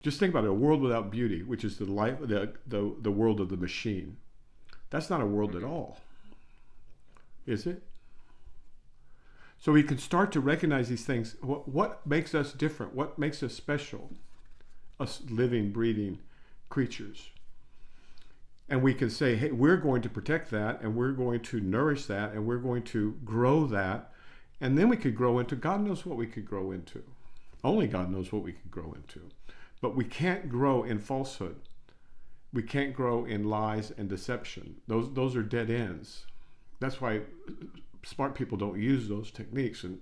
Just think about it, a world without beauty, which is the world of the machine. That's not a world at all, is it? So we can start to recognize these things. What makes us different? What makes us special? Us living, breathing creatures. And we can say, hey, we're going to protect that, and we're going to nourish that, and we're going to grow that. And then we could grow into, God knows what we could grow into. Only God knows what we could grow into. But we can't grow in falsehood. We can't grow in lies and deception. Those are dead ends. That's why smart people don't use those techniques, and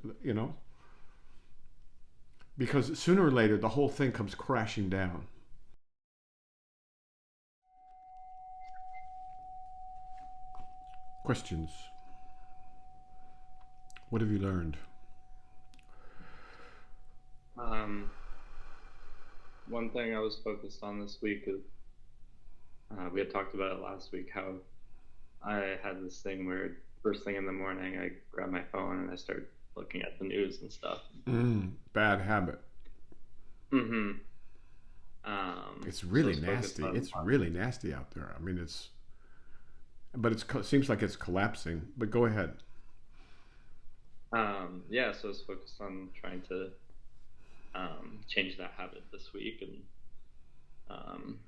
because sooner or later the whole thing comes crashing down. Questions? What have you learned? One thing I was focused on this week is we had talked about it last week, how I had this thing where first thing in the morning I grab my phone and I start looking at the news and stuff. Bad habit. It's really nasty. It's really nasty out there. I mean, it seems like it's collapsing. But go ahead. Yeah, so I was focused on trying to change that habit this week, and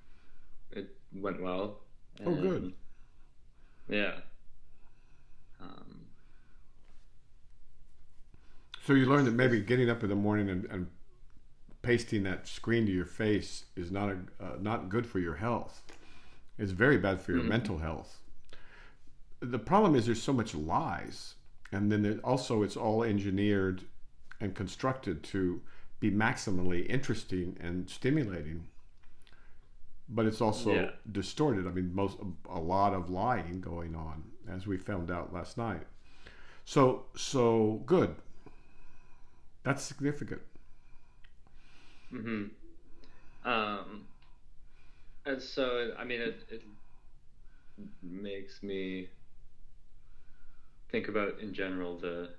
it went well. Oh, good. Yeah. So you learned that maybe getting up in the morning and pasting that screen to your face is not good for your health. It's very bad for your mental health. The problem is there's so much lies, and then also it's all engineered and constructed to be maximally interesting and stimulating. But it's also distorted. I mean, a lot of lying going on, as we found out last night. So good. That's significant. And so, I mean, it makes me think about, in general, the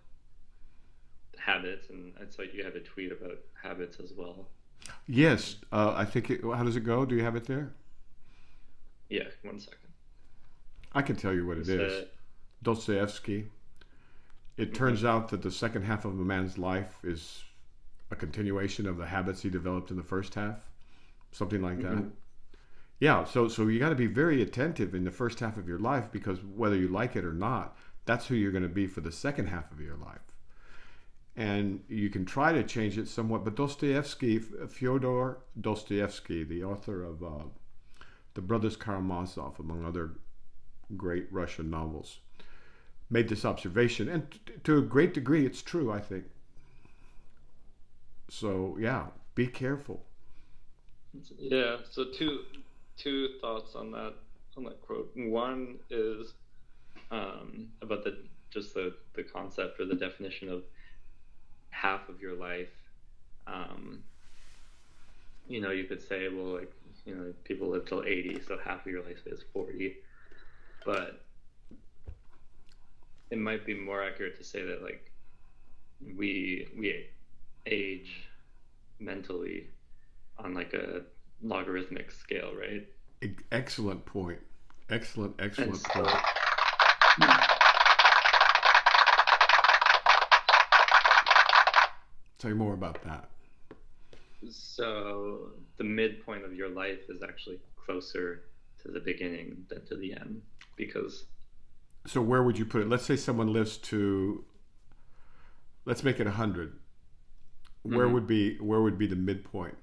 habits, and it's like you have a tweet about habits as well. Yes, I think how does it go? Do you have it there? Yeah, 1 second. I can tell you what it is. Dostoevsky. It turns out that the second half of a man's life is a continuation of the habits he developed in the first half, something like that. Yeah, so you got to be very attentive in the first half of your life, because whether you like it or not, that's who you're going to be for the second half of your life. And you can try to change it somewhat, but Dostoevsky, Fyodor Dostoevsky, the author of The Brothers Karamazov, among other great Russian novels, made this observation, and to a great degree it's true, I think. So yeah, be careful. Yeah, so two thoughts on that quote. One is about the concept or the definition of half of your life. You could say, well, like, people live till 80, so half of your life is 40. But it might be more accurate to say that, like, we age mentally on like a logarithmic scale, right? Excellent point. Excellent point. Tell me more about that. So the midpoint of your life is actually closer to the beginning than to the end, because. So where would you put it? Let's say someone lives to, let's make it 100. Where would be the midpoint?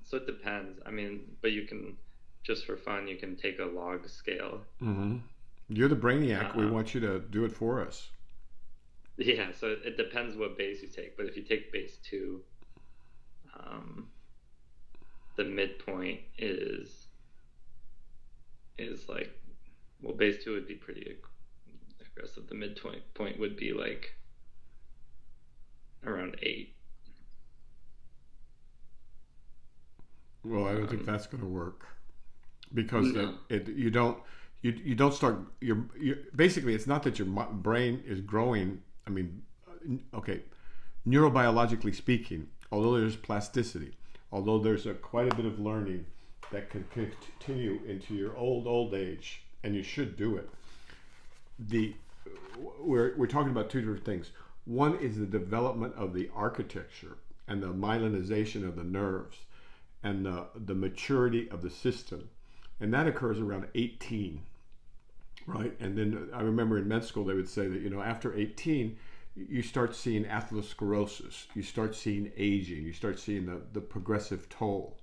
So it depends. I mean, but you can, just for fun, you can take a log scale. You're the brainiac. We want you to do it for us. Yeah, so it depends what base you take. But if you take base 2, the midpoint is like, well, base 2 would be pretty aggressive. The midpoint would be like around 8. Well, I don't think that's going to work, because you don't start your basically, it's not that your brain is growing. I mean, okay, neurobiologically speaking, although there's plasticity, although there's quite a bit of learning that can continue into your old age, and you should do it. We're talking about two different things. One is the development of the architecture and the myelinization of the nerves and the maturity of the system. And that occurs around 18, right? And then I remember in med school, they would say that, after 18, you start seeing atherosclerosis, you start seeing aging, you start seeing the progressive toll.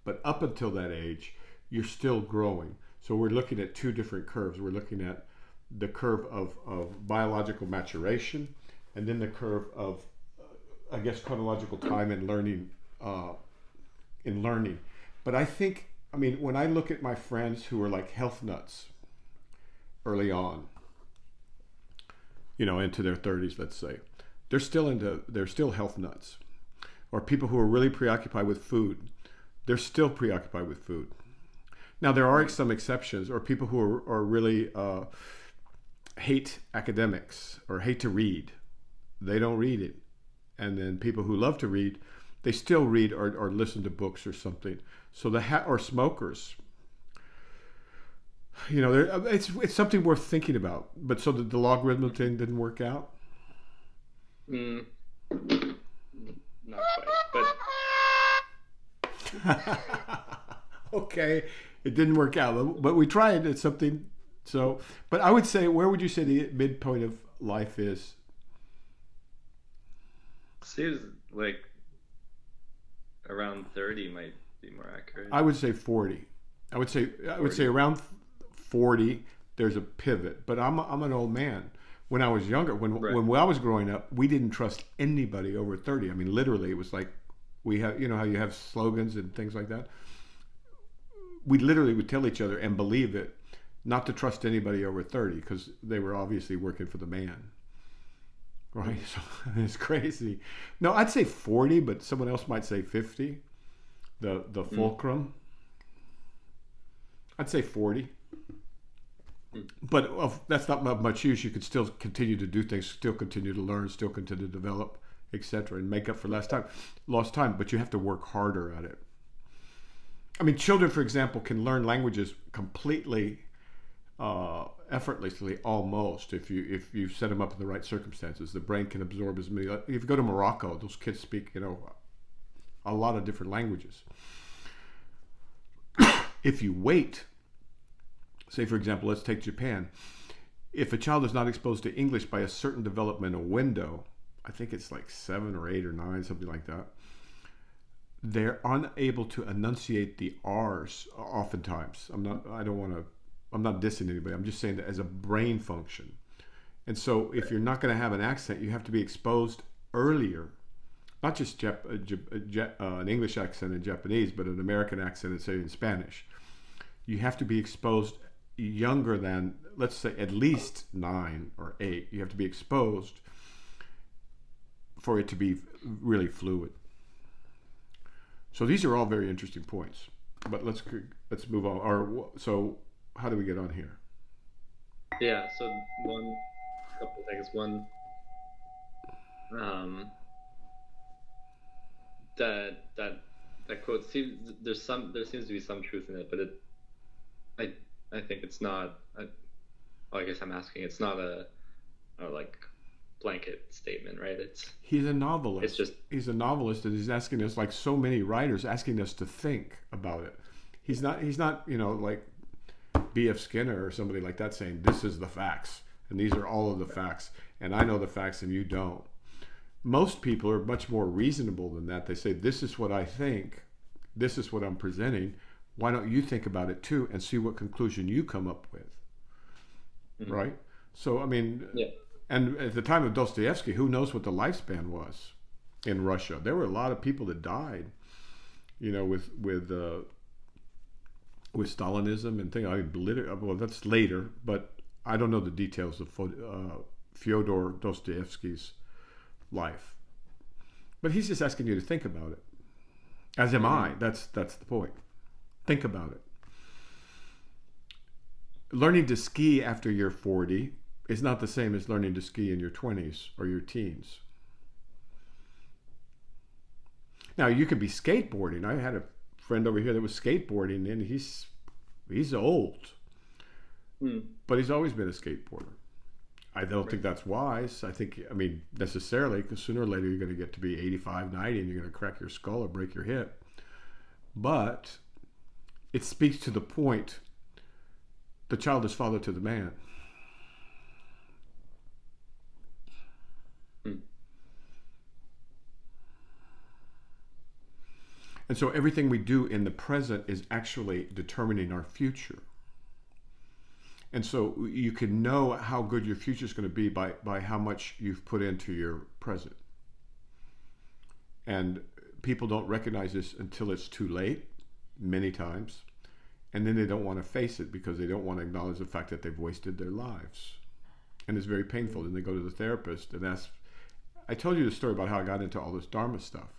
But up until that age, you're still growing. So we're looking at two different curves. We're looking at the curve of biological maturation, and then the curve of, chronological time and learning, But I think, when I look at my friends who are like health nuts early on, into their 30s, let's say, they're still health nuts. Or people who are really preoccupied with food, they're still preoccupied with food. Now, there are some exceptions, or people who are really hate academics or hate to read. They don't read it. And then people who love to read, they still read or listen to books or something. So or smokers. It's something worth thinking about. But so the logarithm thing didn't work out? Not quite, but... Okay, it didn't work out, but we tried. It's something. So, but I would say, where would you say the midpoint of life is? Seems like around 30 might be more accurate. I would say 40. I would say around 40. There's a pivot, but I'm an old man. When I was younger, when I was growing up, we didn't trust anybody over 30. Literally, it was like we have, how you have slogans and things like that. We literally would tell each other and believe it, not to trust anybody over 30, because they were obviously working for the man. Right? So it's crazy. No, I'd say 40, but someone else might say 50. The fulcrum. I'd say 40. But that's not much use. You could still continue to do things, still continue to learn, still continue to develop, etc., and make up for lost time. But you have to work harder at it. Children, for example, can learn languages completely effortlessly, almost, if you set them up in the right circumstances. The brain can absorb as many. If you go to Morocco, those kids speak, a lot of different languages. If you wait, say for example, let's take Japan. If a child is not exposed to English by a certain developmental window, I think it's like 7 or 8 or 9, something like that, they're unable to enunciate the R's oftentimes. I'm not dissing anybody. I'm just saying that as a brain function. And so if you're not going to have an accent, you have to be exposed earlier, not just an English accent in Japanese, but an American accent, say in Spanish. You have to be exposed younger than, let's say, at least 9 or 8. You have to be exposed for it to be really fluid. So these are all very interesting points. But let's move on. So how do we get on here? Yeah. So couple things. One, that quote seems there seems to be some truth in it, but I think it's not. I guess I'm asking. It's not a like blanket statement, right? He's a novelist. He's a novelist, and he's asking us, like so many writers, asking us to think about it. He's not like B.F. Skinner or somebody like that saying, this is the facts, and these are all of the facts, and I know the facts and you don't. Most people are much more reasonable than that. They say, this is what I think, this is what I'm presenting, why don't you think about it too and see what conclusion you come up with? Mm-hmm. Right? So, yeah. And at the time of Dostoevsky, who knows what the lifespan was in Russia? There were a lot of people that died, with Stalinism and things. Well, that's later, but I don't know the details of Fyodor Dostoevsky's life. But he's just asking you to think about it. As am I. That's the point. Think about it. Learning to ski after you're 40 is not the same as learning to ski in your 20s or your teens. Now you could be skateboarding. I had a friend over here that was skateboarding, and he's old, but he's always been a skateboarder. I don't think that's wise. I mean, necessarily, because sooner or later you're going to get to be 85, 90, and you're going to crack your skull or break your hip. But it speaks to the point: the child is father to the man. And so everything we do in the present is actually determining our future. And so you can know how good your future is going to be by how much you've put into your present. And people don't recognize this until it's too late, many times. And then they don't want to face it because they don't want to acknowledge the fact that they've wasted their lives. And it's very painful. Then they go to the therapist and ask. I told you the story about how I got into all this Dharma stuff.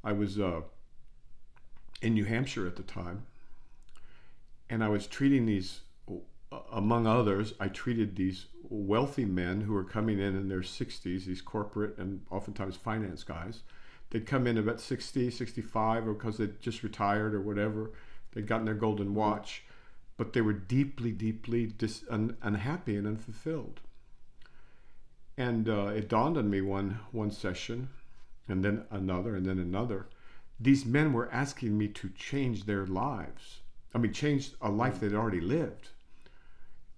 I was in New Hampshire at the time, and I was treating these, among others, I treated these wealthy men who were coming in their 60s, these corporate and oftentimes finance guys. They'd come in about 60, 65, or because they'd just retired or whatever. They'd gotten their golden watch, but they were deeply, deeply unhappy and unfulfilled. And it dawned on me one session, and then another, and then another. These men were asking me to change their lives. I mean, change a life they'd already lived.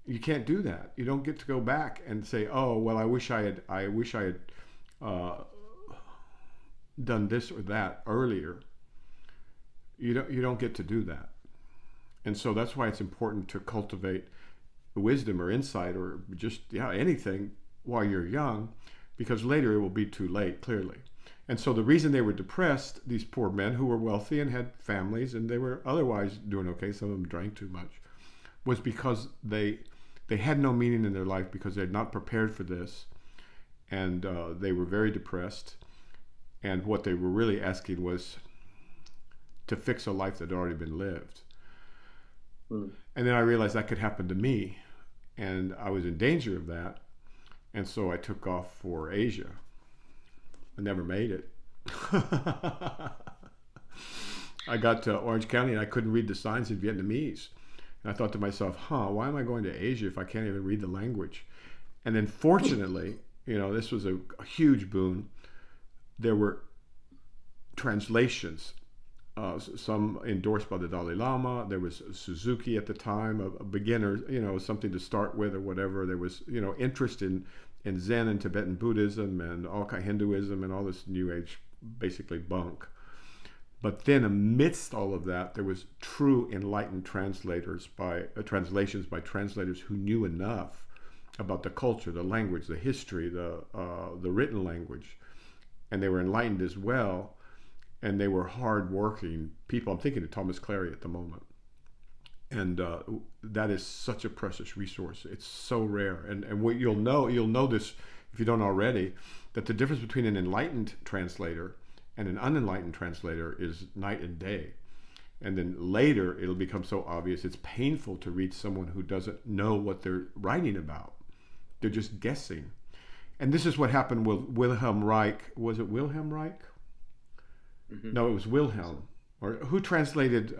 You can't do that. You don't get to go back and say, "Oh, well, I wish I had done this or that earlier." You don't get to do that. And so that's why it's important to cultivate wisdom or insight or just anything while you're young, because later it will be too late, clearly. And so the reason they were depressed, these poor men who were wealthy and had families and they were otherwise doing okay, some of them drank too much, was because they had no meaning in their life because they had not prepared for this, and they were very depressed. And what they were really asking was to fix a life that had already been lived. And then I realized that could happen to me, and I was in danger of that. And so I took off for Asia. I never made it. I got to Orange County and I couldn't read the signs in Vietnamese. And I thought to myself, why am I going to Asia if I can't even read the language? And then fortunately, this was a huge boon. There were translations, some endorsed by the Dalai Lama. There was Suzuki at the time, a beginner, something to start with or whatever. There was, interest in Zen and Tibetan Buddhism and all kind of Hinduism and all this New Age, basically bunk. But then amidst all of that, there was true enlightened translations by translators who knew enough about the culture, the language, the history, the written language. And they were enlightened as well. And they were hard-working people. I'm thinking of Thomas Cleary at the moment. And that is such a precious resource. It's so rare. And what you'll know this, if you don't already, that the difference between an enlightened translator and an unenlightened translator is night and day. And then later, it'll become so obvious, it's painful to read someone who doesn't know what they're writing about. They're just guessing. And this is what happened with Wilhelm Reich. Was it Wilhelm Reich? Mm-hmm. No, it was Wilhelm. Or who translated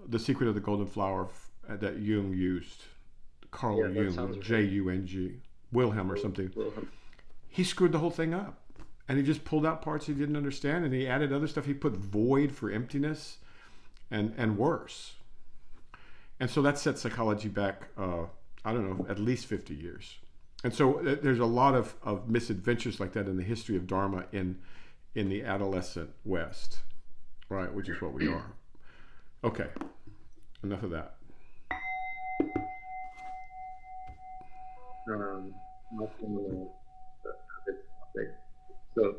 The Secret of the Golden Flower that Jung used? Carl Jung, Jung, Wilhelm or something. Wilhelm. He screwed the whole thing up. And he just pulled out parts he didn't understand, and he added other stuff. He put void for emptiness and worse. And so that set psychology back, at least 50 years. And so there's a lot of misadventures like that in the history of Dharma in the adolescent West, right? Which is what we are. Okay, enough of that. So,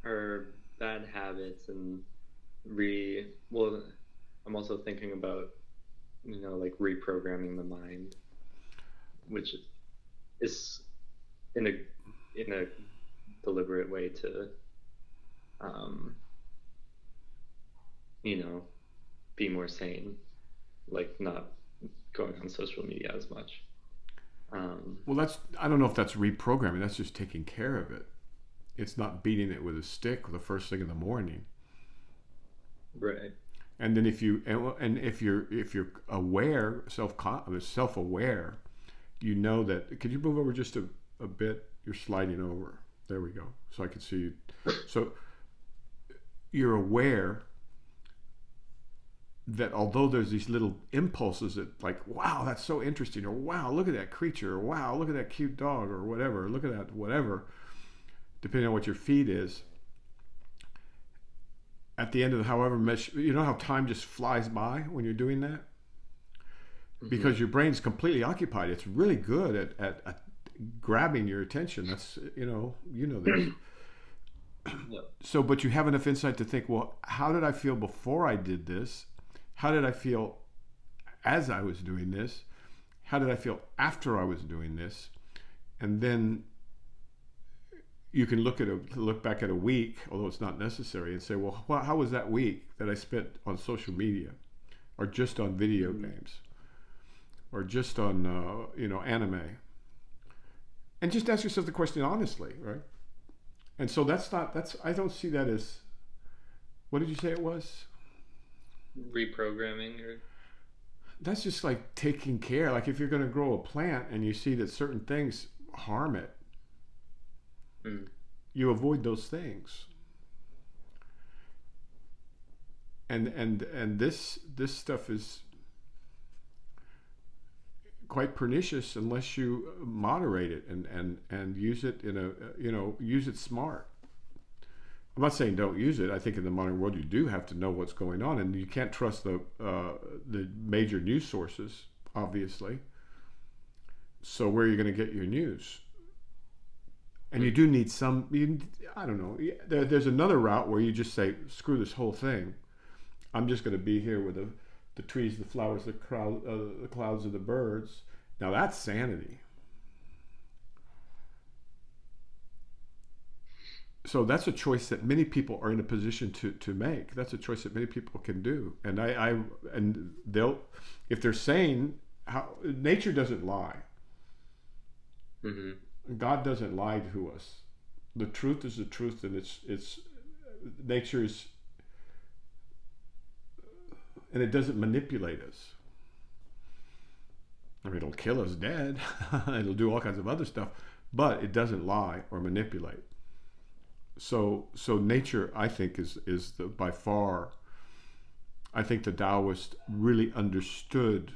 are bad habits and I'm also thinking about, like reprogramming the mind, which is in a deliberate way to, be more sane, like not going on social media as much. Well, I don't know if that's reprogramming. That's just taking care of it. It's not beating it with a stick the first thing in the morning. Right. And then if you're aware, self-aware, you know that. Could you move over just a bit? You're sliding over. There we go. So I can see you. So you're aware that although there's these little impulses that, like, wow, that's so interesting, or wow, look at that creature, or wow, look at that cute dog, or whatever, look at that whatever, depending on what your feed is, at the end of however much, you know how time just flies by when you're doing that? Because your brain's completely occupied. It's really good at grabbing your attention. That's, you know this. Yeah. So, but you have enough insight to think, well, how did I feel before I did this? How did I feel as I was doing this? How did I feel after I was doing this? And then you can look back at a week, although it's not necessary, and say, well, how was that week that I spent on social media, or just on video games, or just on anime? And just ask yourself the question honestly, right? And so I don't see that as, what did you say it was? Reprogramming, or that's just like taking care. Like if you're going to grow a plant and you see that certain things harm it, you avoid those things. And this stuff is quite pernicious unless you moderate it and use it use it smart. I'm not saying don't use it. I think in the modern world you do have to know what's going on, and you can't trust the major news sources, obviously. So where are you going to get your news? And you do need I don't know. There's another route where you just say, screw this whole thing. I'm just going to be here with the trees, the flowers, the clouds, and the birds. Now that's sanity. So that's a choice that many people are in a position to make. That's a choice that many people can do. And they'll, if they're sane, nature doesn't lie. God doesn't lie to us. The truth is the truth, and it's nature's, and it doesn't manipulate us. I mean, it'll kill us dead. It'll do all kinds of other stuff, but it doesn't lie or manipulate. So nature, I think, is by far, I think the Taoists really understood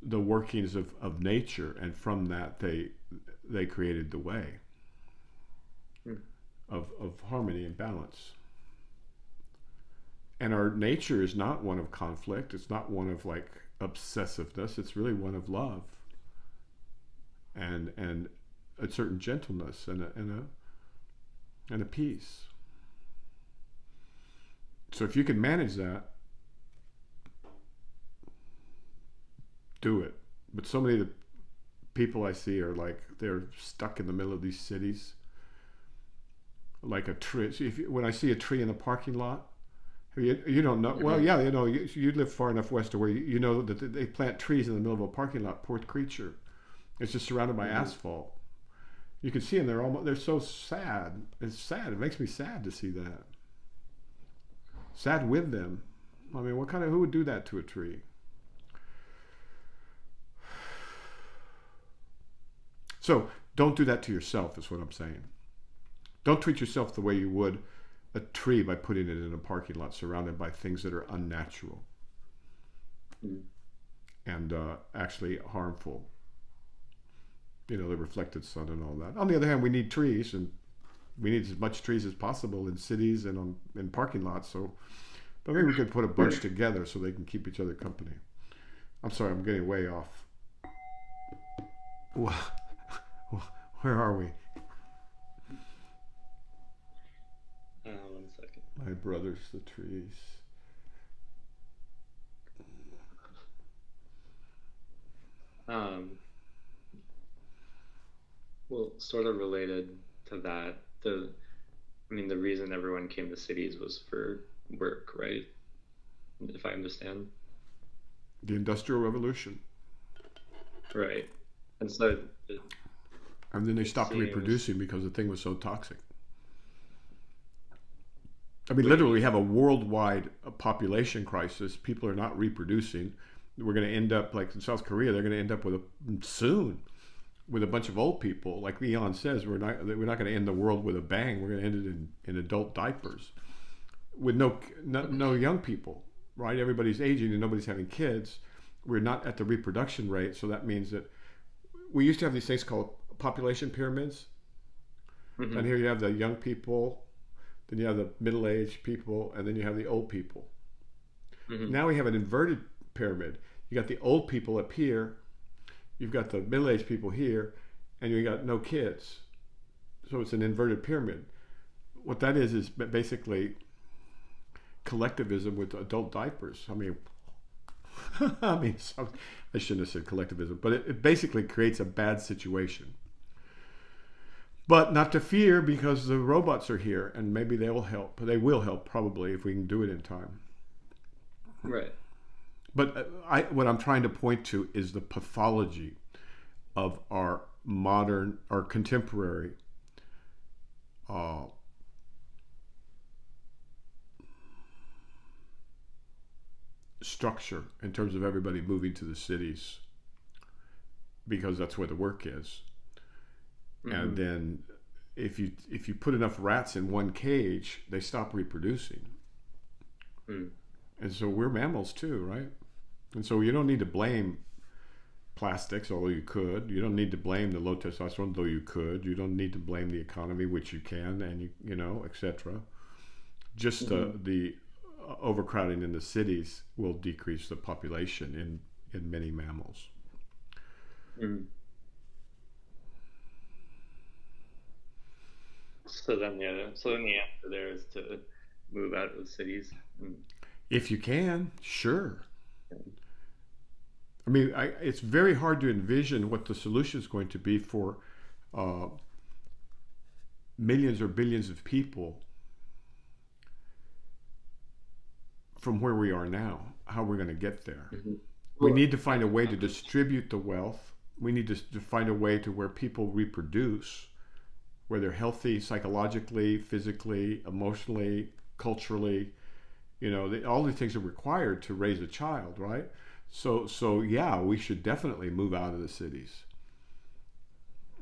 the workings of nature, and from that they created the way of harmony and balance. And our nature is not one of conflict. It's not one of like obsessiveness. It's really one of love and a certain gentleness and a peace. So if you can manage that, do it. But so many of the people I see are like, they're stuck in the middle of these cities, like a tree. When I see a tree in a parking lot, you don't know. Well, yeah, you live far enough west to where you know that they plant trees in the middle of a parking lot. Poor creature, it's just surrounded by asphalt. You can see them; they're so sad. It's sad. It makes me sad to see that. Sad with them. I mean, who would do that to a tree? So don't do that to yourself, is what I'm saying. Don't treat yourself the way you would a tree by putting it in a parking lot surrounded by things that are unnatural and actually harmful. The reflected sun and all that. On the other hand, we need trees, and we need as much trees as possible in cities and in parking lots. So, but maybe we could put a bunch together so they can keep each other company. I'm sorry, I'm getting way off. Where are we? 1 second. My brothers, the trees. Well, sort of related to that, the reason everyone came to cities was for work, right? If I understand. The Industrial Revolution. Right. And so And then they stopped seems... reproducing because the thing was so toxic. I mean, literally, we have a worldwide population crisis. People are not reproducing. We're going to end up, like in South Korea, they're going to end up soon with a bunch of old people. Like Leon says, we're not going to end the world with a bang. We're going to end it in adult diapers with no young people, right? Everybody's aging and nobody's having kids. We're not at the reproduction rate. So that means that we used to have these things called population pyramids. Mm-hmm. And here you have the young people, then you have the middle-aged people, and then you have the old people. Mm-hmm. Now we have an inverted pyramid. You got the old people up here, you've got the middle-aged people here, and you got no kids. So it's an inverted pyramid. What that is basically collectivism with adult diapers. I mean, I shouldn't have said collectivism, but it basically creates a bad situation. But not to fear, because the robots are here, and maybe they will help. They will help, probably, if we can do it in time. Right. But what I'm trying to point to is the pathology of our contemporary structure in terms of everybody moving to the cities, because that's where the work is. Mm-hmm. And then if you put enough rats in one cage, they stop reproducing. Mm. And so we're mammals too, right? And so you don't need to blame plastics, although you could. You don't need to blame the low testosterone, though you could. You don't need to blame the economy, which you can, and you know, etc. Just mm-hmm. the overcrowding in the cities will decrease the population in many mammals. Mm. So then the answer there is to move out of the cities. If you can, sure. I mean, it's very hard to envision what the solution is going to be for millions or billions of people from where we are now, how we're going to get there. Mm-hmm. We need to find a way to distribute the wealth. We need to find a way to where people reproduce, where they're healthy psychologically, physically, emotionally, culturally. You know, all these things are required to raise a child, right? So yeah, we should definitely move out of the cities.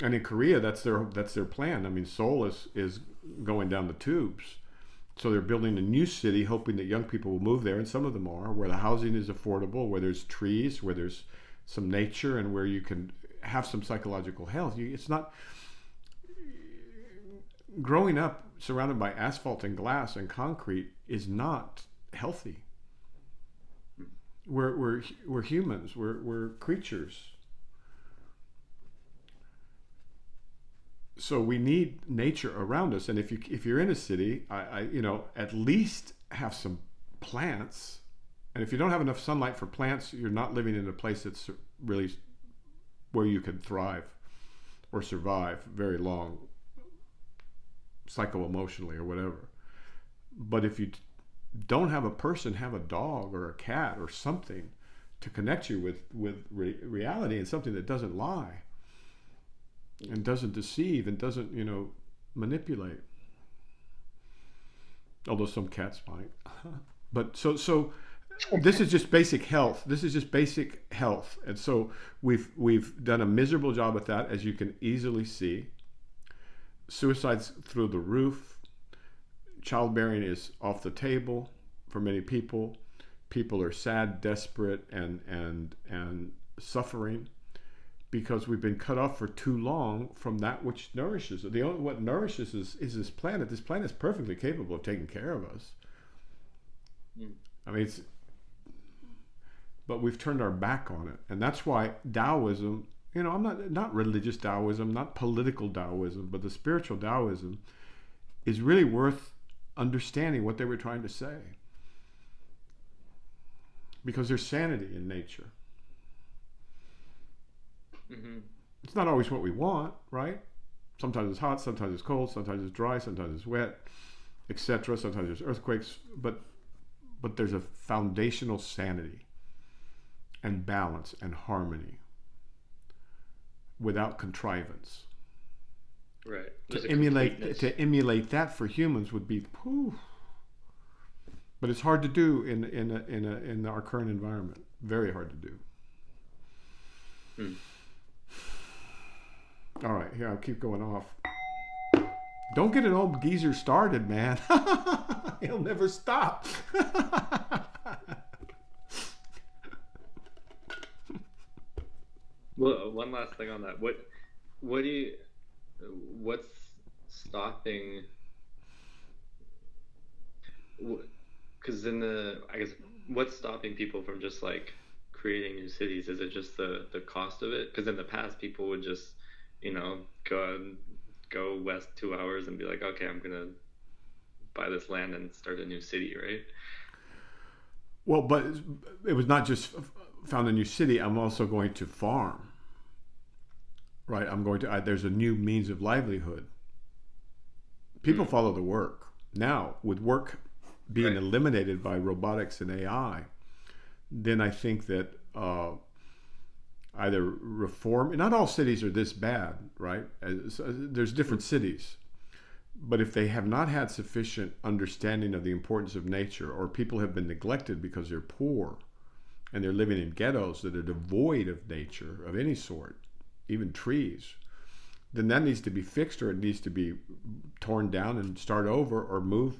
And in Korea, that's their plan. I mean, Seoul is going down the tubes. So they're building a new city, hoping that young people will move there, and some of them are, where the housing is affordable, where there's trees, where there's some nature, and where you can have some psychological health. It's not growing up surrounded by asphalt and glass and concrete is not healthy. We're humans. We're creatures. So we need nature around us, and if you're in a city, I at least have some plants. And if you don't have enough sunlight for plants, you're not living in a place that's really where you can thrive or survive very long, psycho-emotionally or whatever. But if you don't have a person, have a dog or a cat or something to connect you with reality, and something that doesn't lie and doesn't deceive and doesn't, manipulate. Although some cats might. But so this is just basic health. And so we've done a miserable job at that, as you can easily see. Suicide's through the roof. Childbearing is off the table for many people. People are sad, desperate, and suffering because we've been cut off for too long from that which nourishes. What nourishes is this planet. This planet is perfectly capable of taking care of us. I mean, but we've turned our back on it, and that's why Taoism. I'm not religious Taoism, not political Taoism, but the spiritual Taoism is really worth understanding what they were trying to say, because there's sanity in nature. Mm-hmm. It's not always what we want, right? Sometimes it's hot, sometimes it's cold, sometimes it's dry, sometimes it's wet, etc. Sometimes there's earthquakes, but there's a foundational sanity. and balance and harmony without contrivance. Right. To emulate that for humans would be, whew. But it's hard to do in our current environment. Very hard to do. All right, here I'll keep going off. Don't get an old geezer started, man. He'll never stop. Well, one last thing on that. What's stopping? Because I guess, what's stopping people from just like creating new cities? Is it just the cost of it? Because in the past, people would just, go west 2 hours and be like, okay, I'm gonna buy this land and start a new city, right? Well, but it was not just found a new city. I'm also going to farm. Right, I'm going to. There's a new means of livelihood. People follow the work now. With work being eliminated by robotics and AI, then I think that either reform. Not all cities are this bad, right? There's different cities, but if they have not had sufficient understanding of the importance of nature, or people have been neglected because they're poor, and they're living in ghettos that are devoid of nature of any sort, even trees, then that needs to be fixed, or it needs to be torn down and start over, or move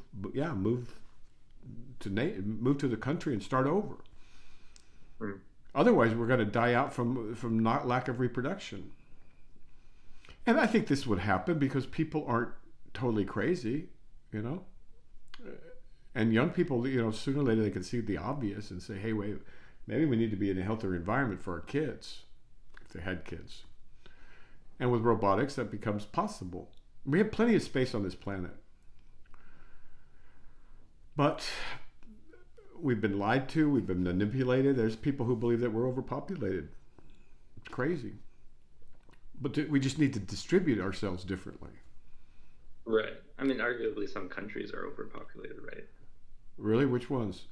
to the country and start over. Otherwise, we're going to die out from not lack of reproduction. And I think this would happen because people aren't totally crazy, And young people, sooner or later they can see the obvious and say, hey, wait, maybe we need to be in a healthier environment for our kids, if they had kids. And with robotics, that becomes possible. We have plenty of space on this planet. But we've been lied to, we've been manipulated. There's people who believe that we're overpopulated. It's crazy. But we just need to distribute ourselves differently. Right. I mean, arguably some countries are overpopulated, right? Really? Which ones?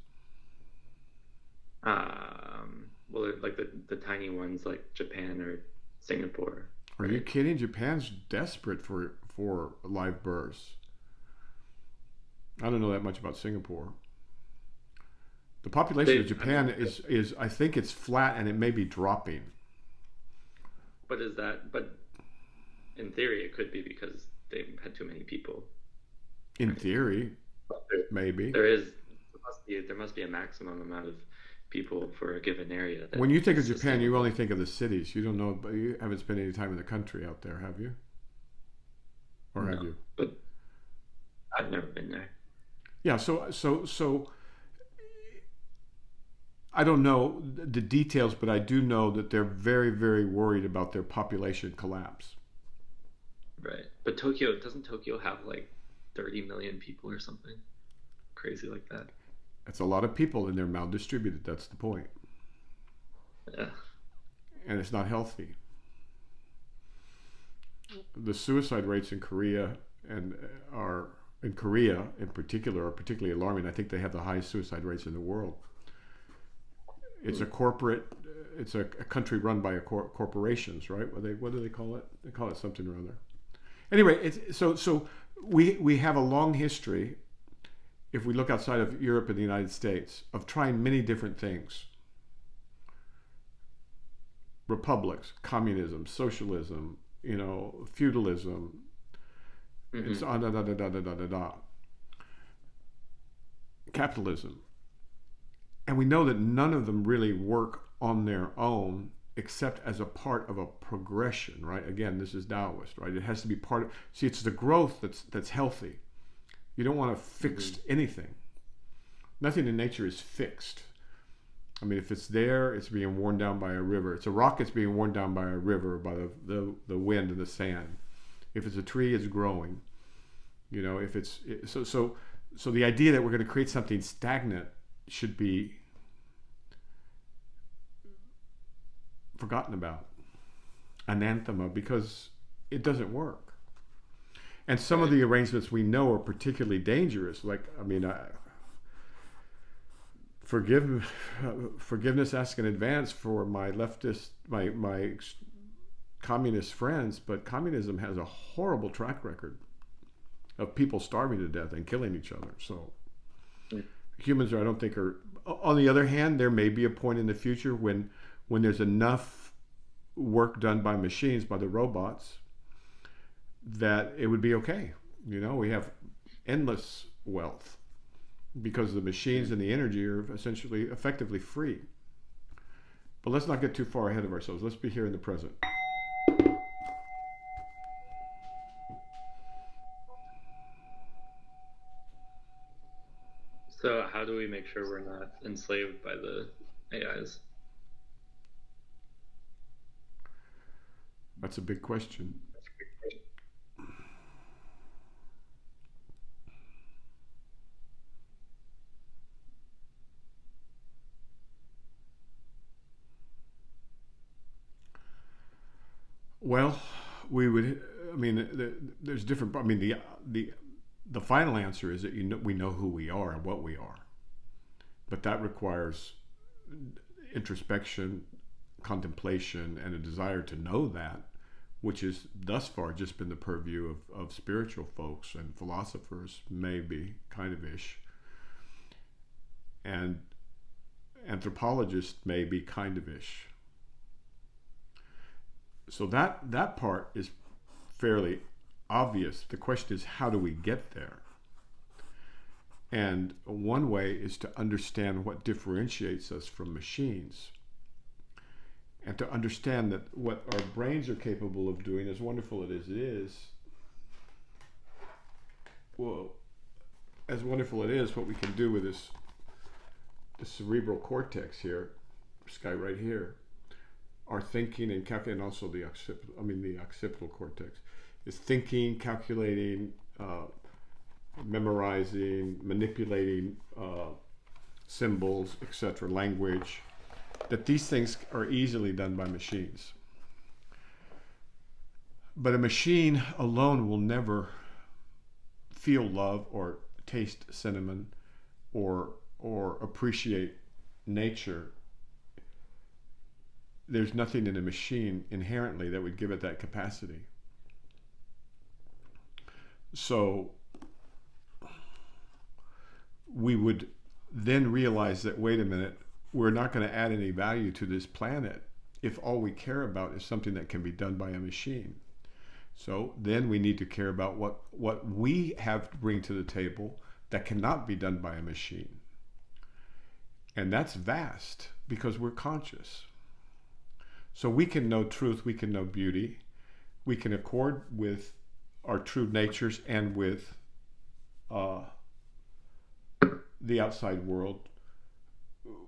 Well, like the tiny ones like Japan or Singapore. Are you kidding? Japan's desperate for live births. I don't know that much about Singapore. The population of Japan is I think it's flat, and it may be dropping. But in theory it could be because they've had too many people. In theory, maybe. There must be a maximum amount of people for a given area. When you think of Japan, you only think of the cities. You don't know, but you haven't spent any time in the country out there, have you? Or have you? But I've never been there. Yeah, so I don't know the details, but I do know that they're very, very worried about their population collapse. Right. But doesn't Tokyo have like 30 million people or something crazy like that? That's a lot of people, and they're maldistributed. That's the point. Yeah. And it's not healthy. The suicide rates in Korea in particular are particularly alarming. I think they have the highest suicide rates in the world. It's a country run by corporations, right? What do they call it? They call it something or other. Anyway, so we have a long history, if we look outside of Europe and the United States, of trying many different things. Republics, communism, socialism, feudalism, it's capitalism. And we know that none of them really work on their own except as a part of a progression, right? Again, this is Taoist, right? It has to be part of, see, it's the growth that's healthy. You don't want to fix anything. Nothing in nature is fixed. I mean, if it's there, it's being worn down by a river. It's a rock, it's being worn down by a river, by the wind and the sand. If it's a tree, it's growing. If it's so the idea that we're going to create something stagnant should be forgotten about, anathema, because it doesn't work. And some of the arrangements we know are particularly dangerous. Like, forgive, forgiveness asked in advance for my leftist, my communist friends, but communism has a horrible track record of people starving to death and killing each other. So humans are, I don't think are, on the other hand, there may be a point in the future when there's enough work done by machines, by the robots, that it would be okay. You know, we have endless wealth because the machines and the energy are essentially effectively free. But let's not get too far ahead of ourselves. Let's be here in the present. So how do we make sure we're not enslaved by the AIs? That's a big question. Well, we would. I mean, there's different. I mean, the final answer is that we know who we are and what we are, but that requires introspection, contemplation, and a desire to know that, which is thus far just been the purview of spiritual folks and philosophers, maybe kind of ish, and anthropologists, maybe kind of ish. So that part is fairly obvious. The question is, how do we get there? And one way is to understand what differentiates us from machines, and to understand that what our brains are capable of doing, as wonderful it is, well, as wonderful it is, what we can do with this cerebral cortex here, this guy right here, our thinking and calculating, also the occipital cortex, is thinking, calculating, memorizing, manipulating symbols, etc., language, that these things are easily done by machines. But a machine alone will never feel love or taste cinnamon or appreciate nature. There's nothing in a machine inherently that would give it that capacity. So we would then realize that, wait a minute, we're not going to add any value to this planet if all we care about is something that can be done by a machine. So then we need to care about what we have to bring to the table that cannot be done by a machine. And that's vast, because we're conscious. So we can know truth, we can know beauty, we can accord with our true natures and with the outside world.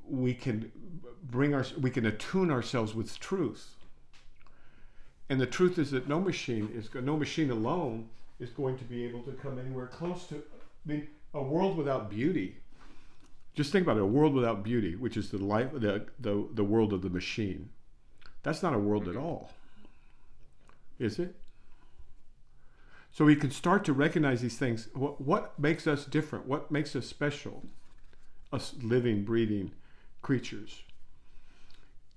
We can attune ourselves with truth. And the truth is that no machine alone is going to be able to come anywhere close to a world without beauty. Just think about it, a world without beauty, which is the world of the machine. That's not a world at all, is it? So we can start to recognize these things. What makes us different? What makes us special? Us living, breathing creatures.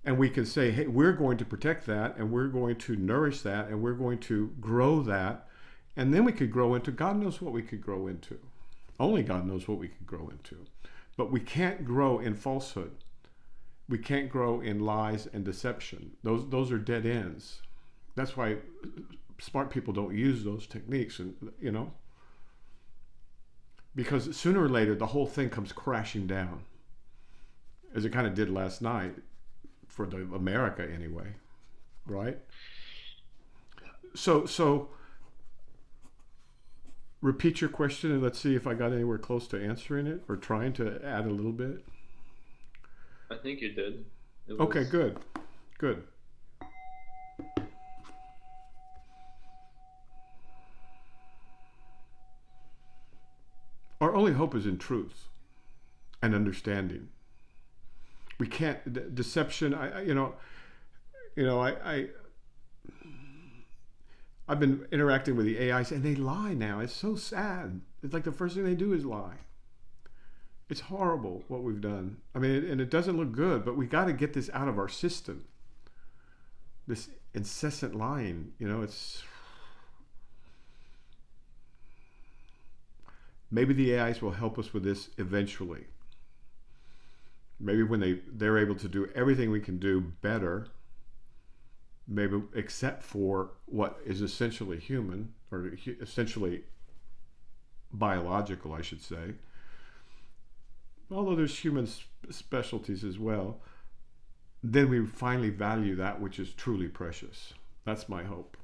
And we can say, hey, we're going to protect that, and we're going to nourish that, and we're going to grow that. And then we could grow into, God knows what we could grow into. Only God knows what we could grow into. But we can't grow in falsehood. We can't grow in lies and deception. Those are dead ends. That's why smart people don't use those techniques, and because sooner or later the whole thing comes crashing down, as it kind of did last night for the America anyway, right? So repeat your question and let's see if I got anywhere close to answering it or trying to add a little bit. I think you did. Okay, good. Our only hope is in truth and understanding. We can't deception. I've been interacting with the AIs and they lie now. It's so sad. It's like the first thing they do is lie. It's horrible what we've done. I mean, and it doesn't look good, but we got to get this out of our system. This incessant lying, it's maybe the AIs will help us with this eventually. Maybe when they're able to do everything we can do better, maybe except for what is essentially human, or essentially biological, I should say. Although there's human specialties as well, then we finally value that which is truly precious. That's my hope.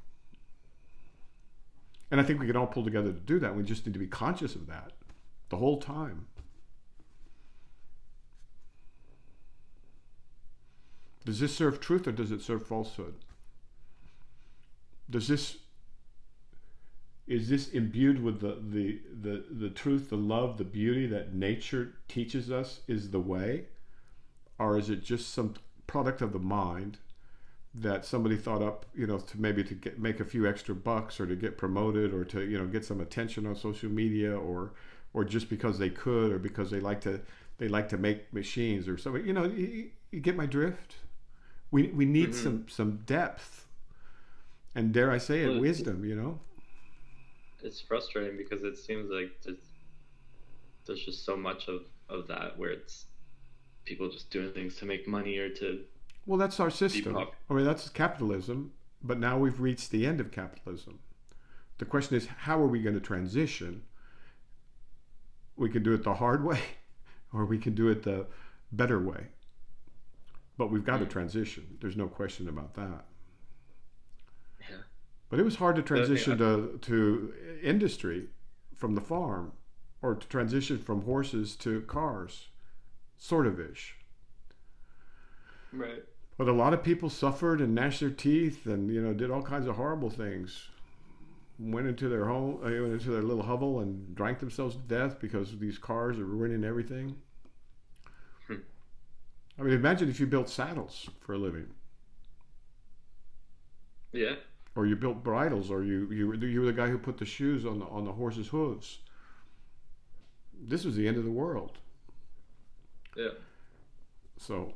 And I think we can all pull together to do that. We just need to be conscious of that the whole time. Does this serve truth or does it serve falsehood? Is this imbued with the truth, the love, the beauty that nature teaches us is the way? Or is it just some product of the mind that somebody thought up, to make a few extra bucks, or to get promoted, or to, get some attention on social media, or just because they could, or because they like to make machines or something? You get my drift? We need some depth, and dare I say it, wisdom, It's frustrating because it seems like there's just so much of that, where it's people just doing things to make money or to... Well, that's our system. I mean, that's capitalism, but now we've reached the end of capitalism. The question is, how are we going to transition? We can do it the hard way, or we can do it the better way. But we've got to transition. There's no question about that. Yeah. But it was hard to transition to industry from the farm, or to transition from horses to cars, sort of ish. Right. But a lot of people suffered and gnashed their teeth and, did all kinds of horrible things. Went into their home, went into their little hovel and drank themselves to death because these cars are ruining everything. I mean, imagine if you built saddles for a living. Yeah. Or you built bridles, or you were the guy who put the shoes on the horse's hooves. This was the end of the world. Yeah. So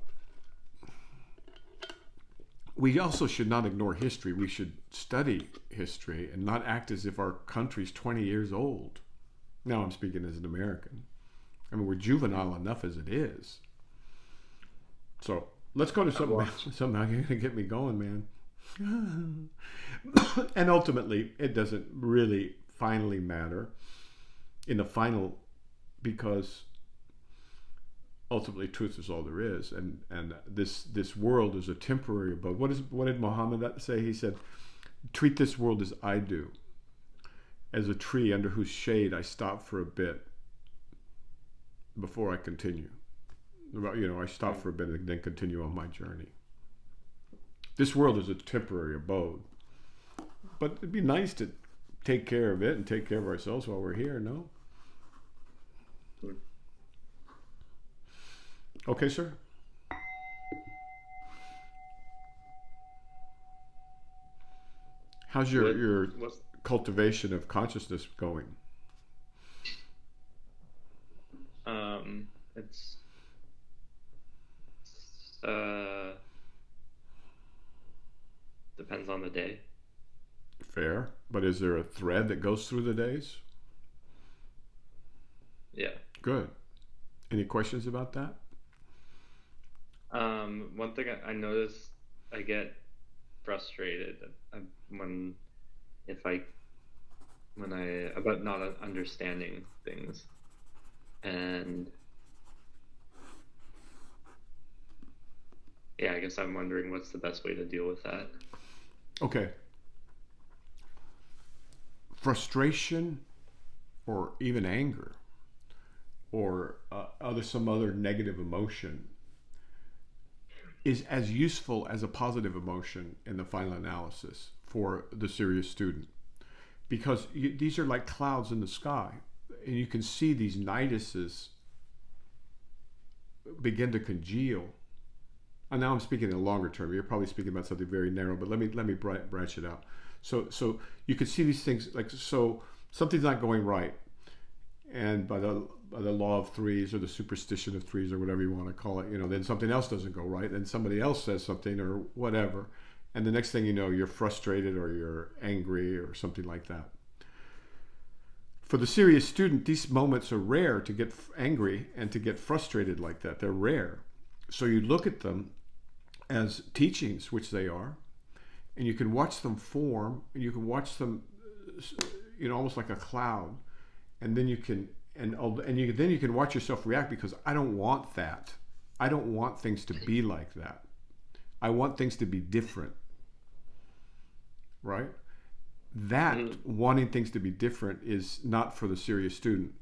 we also should not ignore history. We should study history and not act as if our country's 20 years old. Now I'm speaking as an American. I mean, we're juvenile enough as it is. So let's go to something you're going to get me going, man. And ultimately, it doesn't really finally matter in the final, because ultimately truth is all there is, and this world is a temporary abode. What did Muhammad say? He said, treat this world as I do, as a tree under whose shade I stop for a bit before I continue. I stop for a bit and then continue on my journey. This world is a temporary abode, but it'd be nice to take care of it and take care of ourselves while we're here, no? Okay, sir. How's your cultivation of consciousness going? It's depends on the day. Fair, but is there a thread that goes through the days? Yeah. Good. Any questions about that? One thing I notice, I get frustrated when about not understanding things, and yeah, I guess I'm wondering what's the best way to deal with that. Okay. Frustration, or even anger, or some other negative emotion is as useful as a positive emotion in the final analysis for the serious student, because these are like clouds in the sky, and you can see these nidus's begin to congeal. And now I'm speaking in a longer term. You're probably speaking about something very narrow, but let me branch it out. So you can see these things, like, so something's not going right, and by the law of threes or the superstition of threes or whatever you want to call it, then something else doesn't go right, then somebody else says something or whatever, and the next thing you know, you're frustrated or you're angry or something like that. For the serious student, these moments are rare, to get angry and to get frustrated like that. They're rare. So you look at them as teachings, which they are, and you can watch them form, and you can watch them, almost like a cloud, and then you can watch yourself react, because I don't want that. I don't want things to be like that. I want things to be different, right? That wanting things to be different is not for the serious student.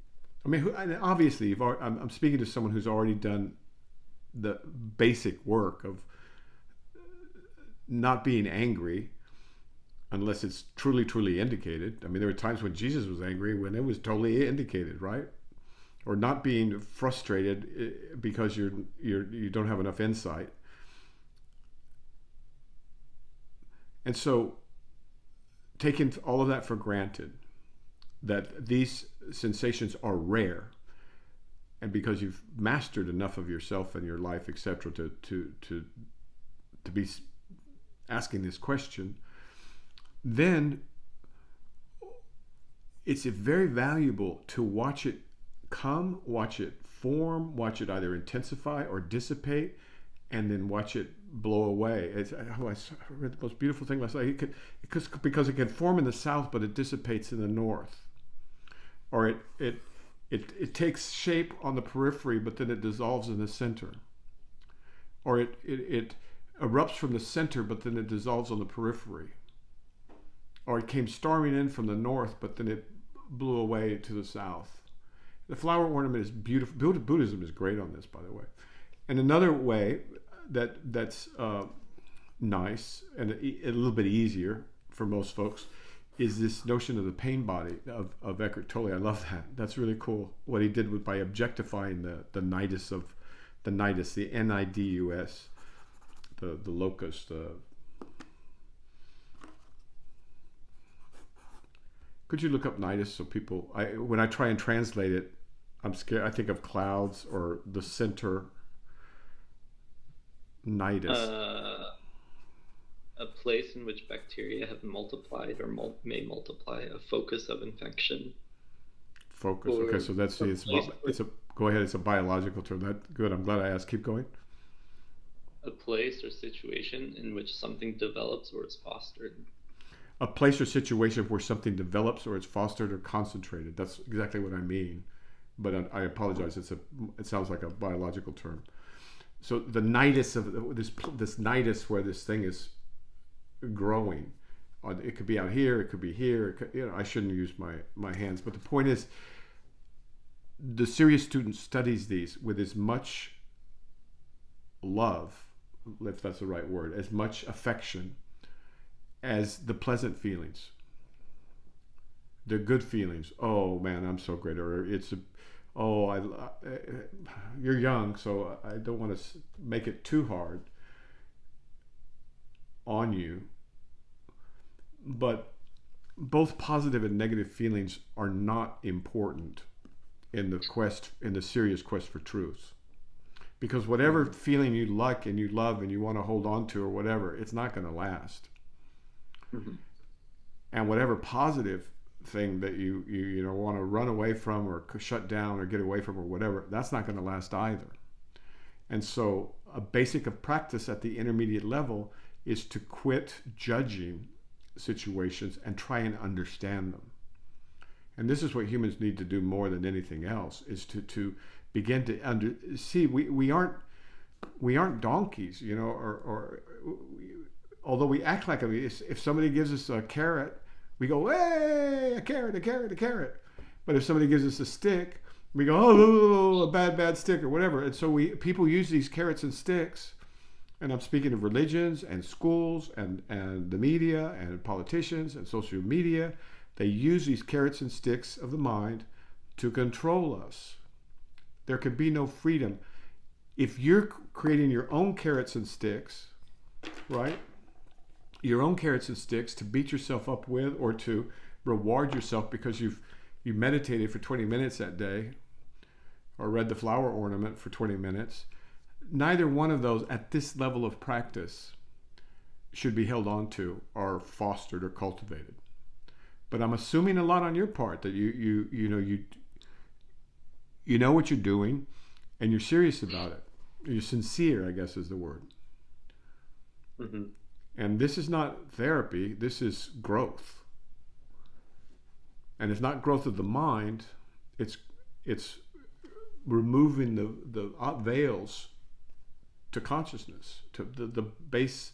I mean, obviously, I'm speaking to someone who's already done the basic work of not being angry unless it's truly, truly indicated. I mean, there were times when Jesus was angry when it was totally indicated, right? Or not being frustrated because you don't have enough insight. And so, taking all of that for granted, that these sensations are rare, and because you've mastered enough of yourself and your life, etc., to be asking this question, then it's very valuable to watch it come, watch it form, watch it either intensify or dissipate, and then watch it blow away. I read the most beautiful thing last night. Because it can form in the south, but it dissipates in the north, or it takes shape on the periphery, but then it dissolves in the center, or it erupts from the center, but then it dissolves on the periphery, or it came storming in from the north, but then it blew away to the south. The flower ornament is beautiful. Buddhism is great on this, by the way. And another way that's nice and a little bit easier for most folks is this notion of the pain body of Eckhart Tolle. I love that. That's really cool. What he did by objectifying the nidus, the N-I-D-U-S, the locus. Could you look up nidus so people? When I try and translate it, I'm scared. I think of clouds or the center. Nidus. A place in which bacteria have multiplied or may multiply, a focus of infection. Focus. Okay, so that's go ahead. It's a biological term. That good. I'm glad I asked. Keep going. A place or situation in which something develops or is fostered. A place or situation where something develops or is fostered or concentrated. That's exactly what I mean. But I apologize. It sounds like a biological term. So the nidus of this nidus where this thing is growing, it could be out here, it could be here. I shouldn't use my hands, but the point is, the serious student studies these with as much love, if that's the right word, as much affection as the pleasant feelings, the good feelings. Oh man, I'm so great, or you're young, so I don't want to make it too hard on you. But both positive and negative feelings are not important in the serious quest for truth. Because whatever feeling you like and you love and you want to hold on to or whatever, it's not going to last. Mm-hmm. And whatever positive thing that you want to run away from or shut down or get away from or whatever, that's not going to last either. And so a basic of practice at the intermediate level is to quit judging situations and try and understand them. And this is what humans need to do more than anything else, is to begin to see we aren't donkeys, or although we act like them. If somebody gives us a carrot, we go, hey, a carrot, a carrot, a carrot. But if somebody gives us a stick, we go, oh, a bad stick or whatever. And so people use these carrots and sticks, and I'm speaking of religions and schools and the media and politicians and social media. They use these carrots and sticks of the mind to control us. There could be no freedom. If you're creating your own carrots and sticks, right? Your own carrots and sticks to beat yourself up with, or to reward yourself because you meditated for 20 minutes that day, or read the flower ornament for 20 minutes. Neither one of those at this level of practice should be held on to or fostered or cultivated. But I'm assuming a lot on your part that you know what you're doing and you're serious about it. You're sincere, I guess is the word. Mm-hmm. And this is not therapy, this is growth. And it's not growth of the mind, it's removing the veils to consciousness, to the base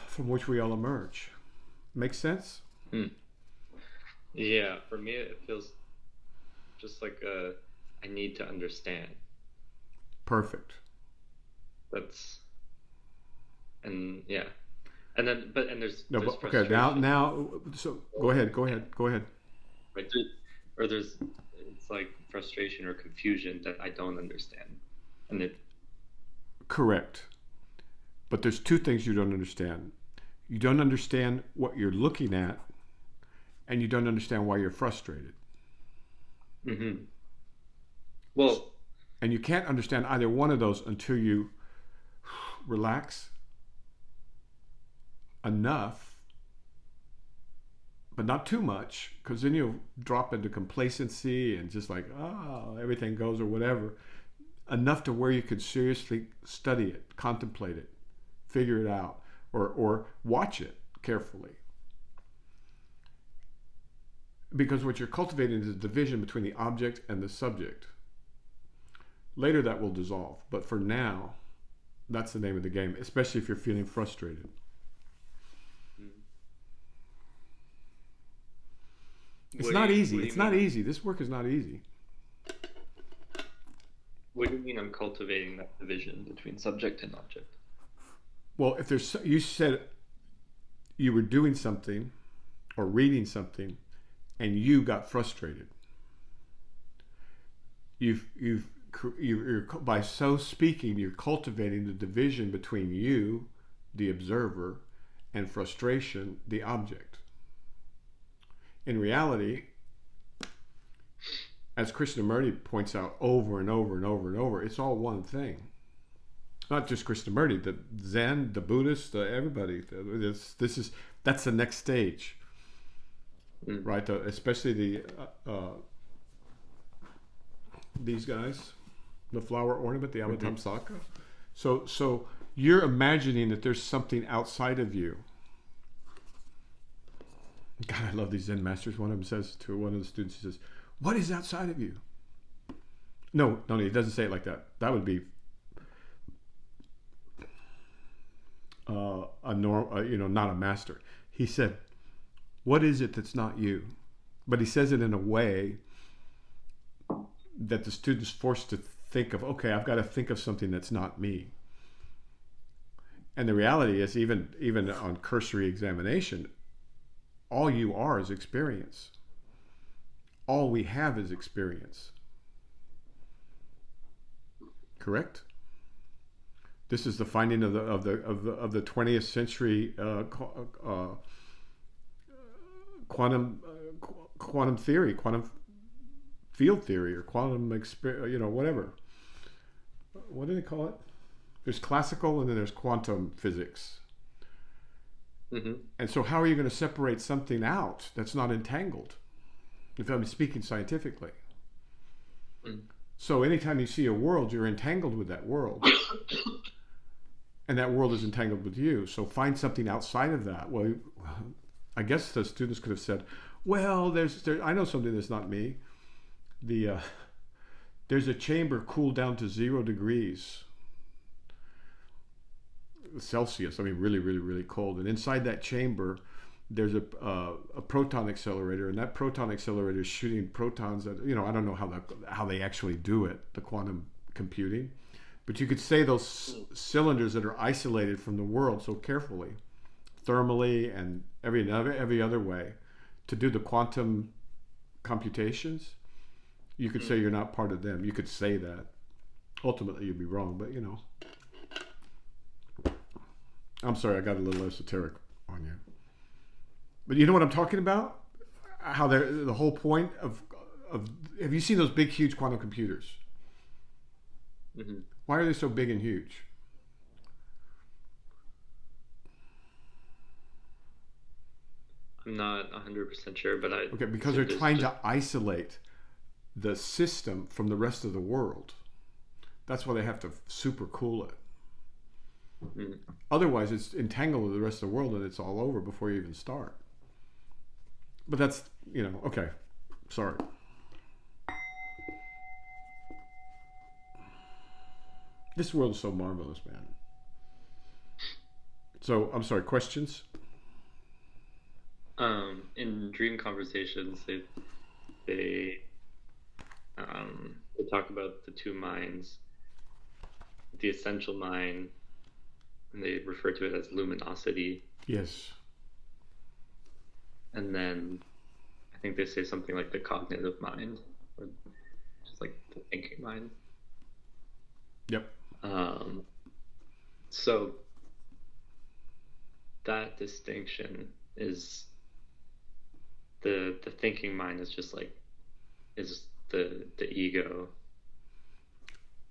from which we all emerge. Make sense? Yeah, for me it feels just like I need to understand. Perfect. And then there's Okay, frustration. now so go ahead. Right, or it's like frustration or confusion that I don't understand, and it. Correct. But there's two things you don't understand. You don't understand what you're looking at, and you don't understand why you're frustrated. Mm-hmm. Well, and you can't understand either one of those until you relax enough, but not too much, because then you'll drop into complacency and just like, oh, everything goes or whatever. Enough to where you could seriously study it, contemplate it, figure it out, or watch it carefully. Because what you're cultivating is a division between the object and the subject. Later that will dissolve, but for now, that's the name of the game, especially if you're feeling frustrated. It's not easy. It's not easy. This work is not easy. What do you mean I'm cultivating that division between subject and object? Well, if there's, you said you were doing something or reading something and you got frustrated. You're by so speaking, you're cultivating the division between you, the observer, and frustration, the object. In reality, as Krishnamurti points out over and over and over and over, it's all one thing. Not just Krishnamurti, the Zen, the Buddhist, everybody. That's the next stage, right? Especially these guys, the flower ornament, the Avatamsaka. So you're imagining that there's something outside of you. God, I love these Zen masters. One of them says to one of the students, he says, "What is outside of you?" No, he doesn't say it like that. That would be not a master. He said, "What is it that's not you?" But he says it in a way that the student's forced to think of, okay, I've got to think of something that's not me. And the reality is, even on cursory examination, all you are is experience. All we have is experience. Correct? This is the finding of the 20th century quantum theory, quantum field theory, or quantum whatever. What do they call it? There's classical and then there's quantum physics. Mm-hmm. And so how are you going to separate something out that's not entangled? If I'm speaking scientifically. So anytime you see a world, you're entangled with that world. And that world is entangled with you. So find something outside of that. Well, I guess the students could have said, well, I know something that's not me. There's a chamber cooled down to 0 degrees Celsius. I mean, really, really, really cold. And inside that chamber, there's a proton accelerator, and that proton accelerator is shooting protons at, I don't know how they actually do it, the quantum computing, but you could say those cylinders that are isolated from the world so carefully, thermally and every other way, to do the quantum computations, you could say you're not part of them. You could say that. Ultimately, you'd be wrong, but I'm sorry, I got a little esoteric on you. But you know what I'm talking about? How the whole point have you seen those big, huge quantum computers? Mm-hmm. Why are they so big and huge? I'm not 100% sure, but Okay, because they're trying to isolate the system from the rest of the world. That's why they have to super cool it. Mm. Otherwise, it's entangled with the rest of the world and it's all over before you even start. But that's, okay. Sorry. This world is so marvelous, man. So, I'm sorry, questions? In dream conversations, they talk about the two minds, the essential mind, and they refer to it as luminosity. Yes. And then I think they say something like the cognitive mind, or just like the thinking mind. Yep. So that distinction is the thinking mind is just like is the ego.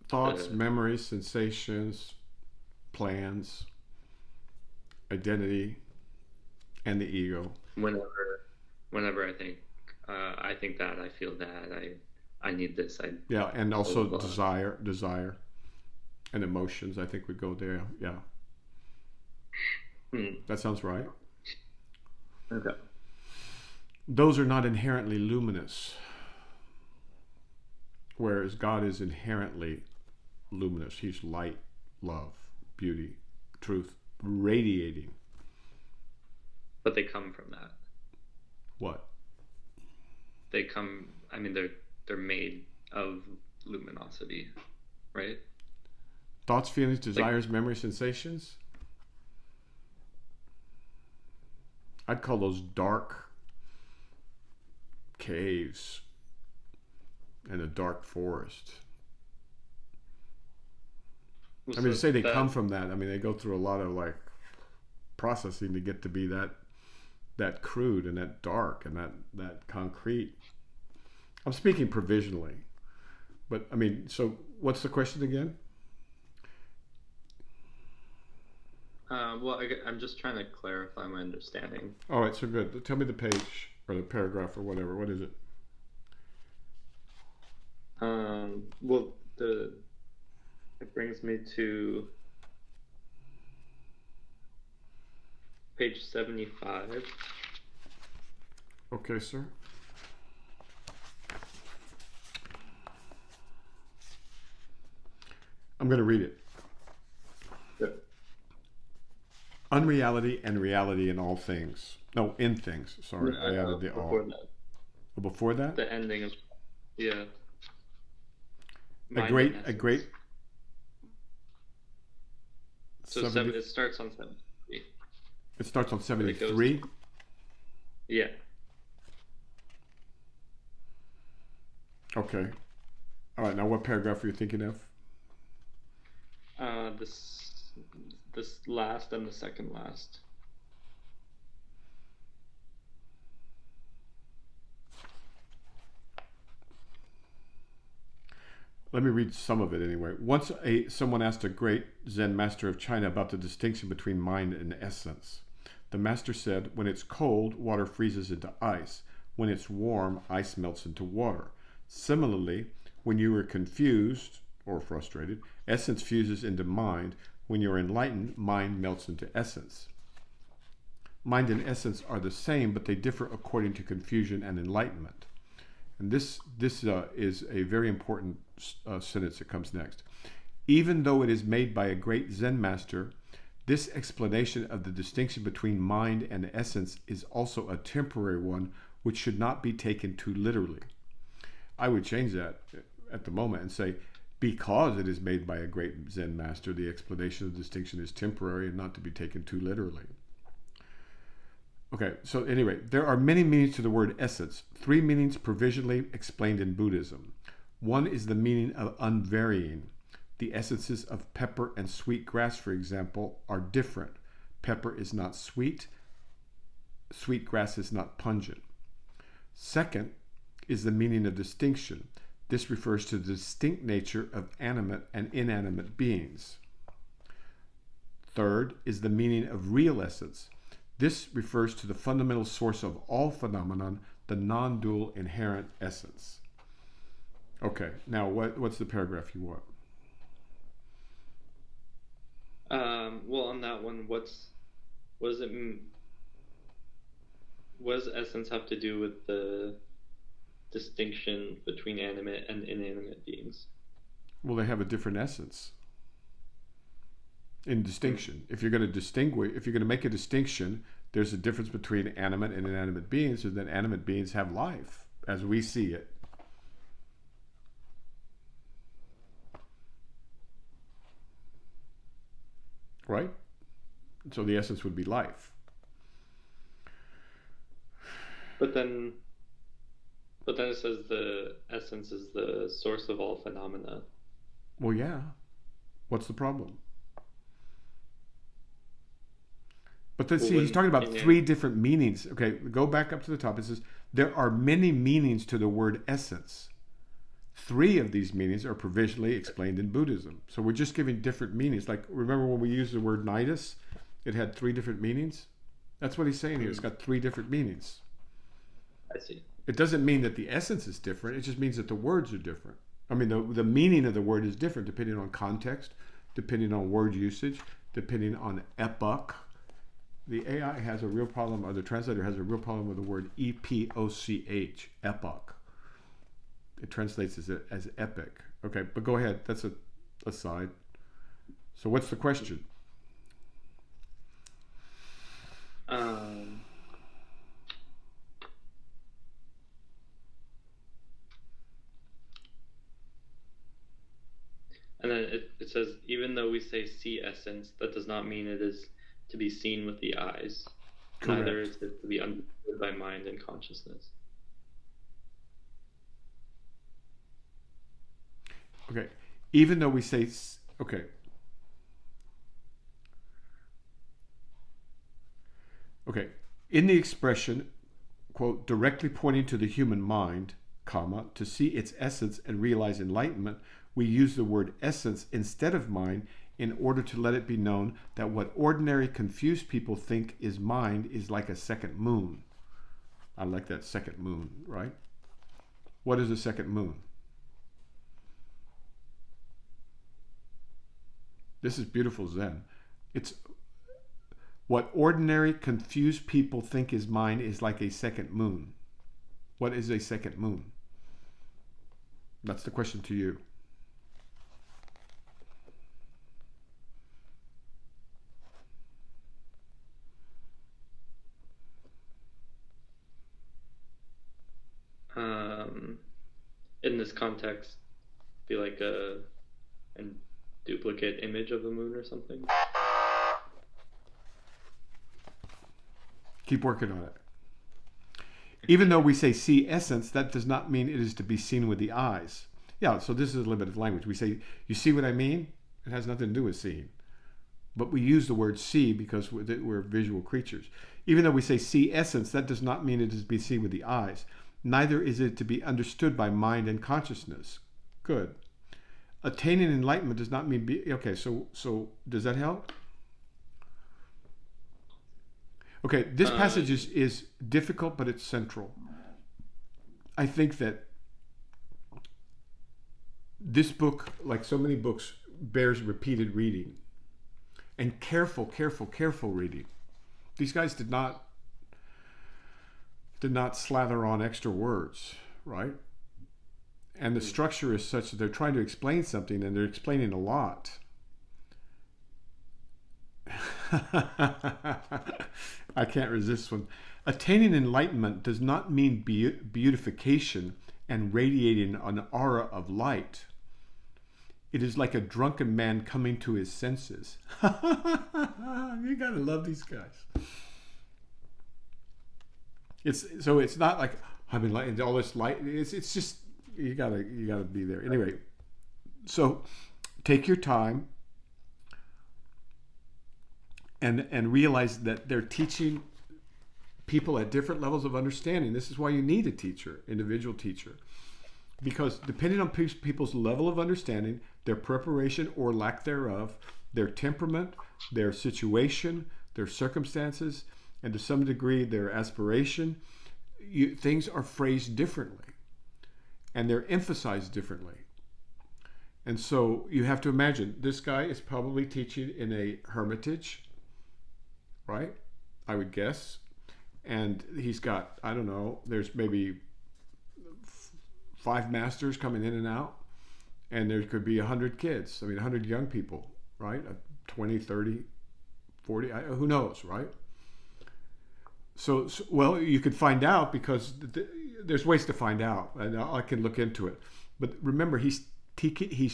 Thoughts, memories, sensations, plans, identity, and the ego. Whenever I think that, I feel that, I need this. Yeah, and also desire, and emotions. I think would go there. Yeah. That sounds right. Okay. Those are not inherently luminous, whereas God is inherently luminous. He's light, love, beauty, truth, radiating. But they come from that. What? They come. I mean, they're made of luminosity, right? Thoughts, feelings, desires, memories, sensations. I'd call those dark caves and a dark forest. Well, I mean, to say they come from that, I mean, they go through a lot of like processing to get to be that crude and that dark and that concrete. I'm speaking provisionally, but I mean, so what's the question again? Well, I'm just trying to clarify my understanding. All right, so good. Tell me the page or the paragraph or whatever. What is it? Well, it brings me to page 75. Okay, sir. I'm going to read it. Yeah. Unreality and reality in all things. No, in things. Sorry, I added the all. Before that? The ending of, yeah. A great. So it starts on 73. It starts on 73? Yeah. Okay. All right, now what paragraph are you thinking of? This last and the second last. Let me read some of it anyway. Once someone asked a great Zen master of China about the distinction between mind and essence. The master said, when it's cold, water freezes into ice. When it's warm, ice melts into water. Similarly, when you are confused or frustrated, essence fuses into mind. When you're enlightened, mind melts into essence. Mind and essence are the same, but they differ according to confusion and enlightenment. And this is a very important sentence that comes next. Even though it is made by a great Zen master, this explanation of the distinction between mind and essence is also a temporary one, which should not be taken too literally. I would change that at the moment and say, because it is made by a great Zen master, the explanation of the distinction is temporary and not to be taken too literally. Okay, so anyway, there are many meanings to the word essence. 3 meanings provisionally explained in Buddhism. One is the meaning of unvarying. The essences of pepper and sweet grass, for example, are different. Pepper is not sweet. Sweet grass is not pungent. Second is the meaning of distinction. This refers to the distinct nature of animate and inanimate beings. Third is the meaning of real essence. This refers to the fundamental source of all phenomenon, the non-dual inherent essence. Okay, now what's the paragraph you want? Well, on that one, what does essence have to do with the distinction between animate and inanimate beings? Well, they have a different essence in distinction. If you're going to make a distinction, there's a difference between animate and inanimate beings, and then animate beings have life as we see it. Right? So the essence would be life. But then it says the essence is the source of all phenomena. Well, yeah. What's the problem? But then, see, he's talking about three different meanings. Okay, go back up to the top. It says, there are many meanings to the word essence. 3 of these meanings are provisionally explained in Buddhism. So we're just giving different meanings. Like, remember when we used the word nidus? It had 3 different meanings? That's what he's saying here. It's got 3 different meanings. I see. It doesn't mean that the essence is different. It just means that the words are different. I mean, the meaning of the word is different depending on context, depending on word usage, depending on epoch. The AI has a real problem, or the translator has a real problem with the word epoch, epoch. It translates as epic. Okay, but go ahead. That's a aside. So what's the question? And then it says, even though we say see essence, that does not mean it is to be seen with the eyes. Correct. Neither is it to be understood by mind and consciousness. Okay, even though we say, okay. Okay, in the expression, quote, directly pointing to the human mind, comma, to see its essence and realize enlightenment, we use the word essence instead of mind in order to let it be known that what ordinary confused people think is mind is like a second moon. I like that second moon, right? What is a second moon? This is beautiful Zen. It's what ordinary confused people think is mind is like a second moon. What is a second moon? That's the question to you. In this context, be like a duplicate image of the moon or something. Keep working on it. Even though we say see essence, that does not mean it is to be seen with the eyes. Yeah, so this is a limited language. We say, you see what I mean? It has nothing to do with seeing. But we use the word see because we're visual creatures. Even though we say see essence, that does not mean it is to be seen with the eyes. Neither is it to be understood by mind and consciousness. Good. Attaining enlightenment does not mean okay, so does that help? Okay, this passage is difficult, but it's central. I think that this book, like so many books, bears repeated reading and careful reading. These guys did not slather on extra words, right? And the structure is such that they're trying to explain something and they're explaining a lot. I can't resist one. Attaining enlightenment does not mean beautification and radiating an aura of light. It is like a drunken man coming to his senses. You gotta love these guys. It's not like I mean like all this light. It's just you gotta be there. Anyway, so take your time and realize that they're teaching people at different levels of understanding. This is why you need a teacher, individual teacher. Because depending on people's level of understanding, their preparation or lack thereof, their temperament, their situation, their circumstances, and to some degree their aspiration, things are phrased differently and they're emphasized differently. And so you have to imagine this guy is probably teaching in a hermitage, right? I would guess. And he's got, I don't know, there's maybe 5 masters coming in and out, and there could be 100 kids. I mean, 100 young people, right? 20, 30, 40, who knows, right? So, well, you could find out because there's ways to find out, and I can look into it. But remember, he's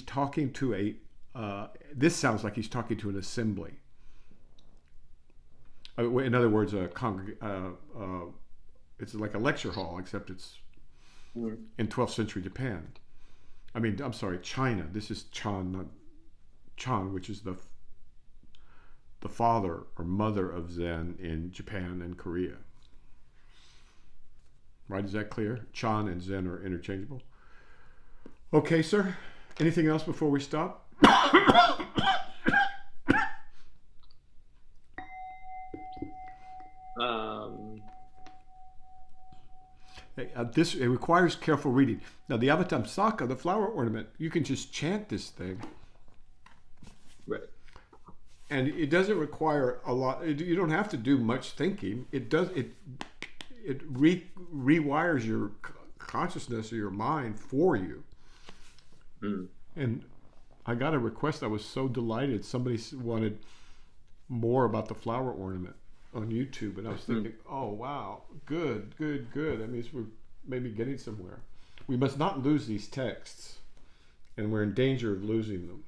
talking to this sounds like he's talking to an assembly. In other words, it's like a lecture hall, except it's in 12th century Japan. I mean, I'm sorry, China. This is Chan, not Chan, which is the father or mother of Zen in Japan and Korea. Right? Is that clear? Chan and Zen are interchangeable. Okay, sir. Anything else before we stop? It requires careful reading. Now, the Avatamsaka, the flower ornament, you can just chant this thing. Right. And it doesn't require a lot. You don't have to do much thinking. It rewires your consciousness or your mind for you. Mm. And I got a request. I was so delighted. Somebody wanted more about the flower ornament on YouTube, and I was thinking, oh wow, good. That means we're maybe getting somewhere. We must not lose these texts, and we're in danger of losing them,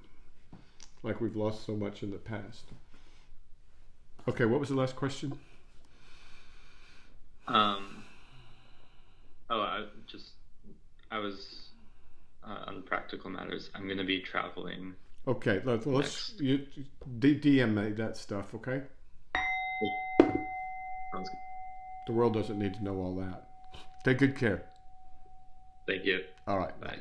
like we've lost so much in the past. Okay, what was the last question? I was on practical matters. I'm going to be traveling. Okay, let's DM me that stuff, okay? Sounds good. The world doesn't need to know all that. Take good care. Thank you. All right. Bye.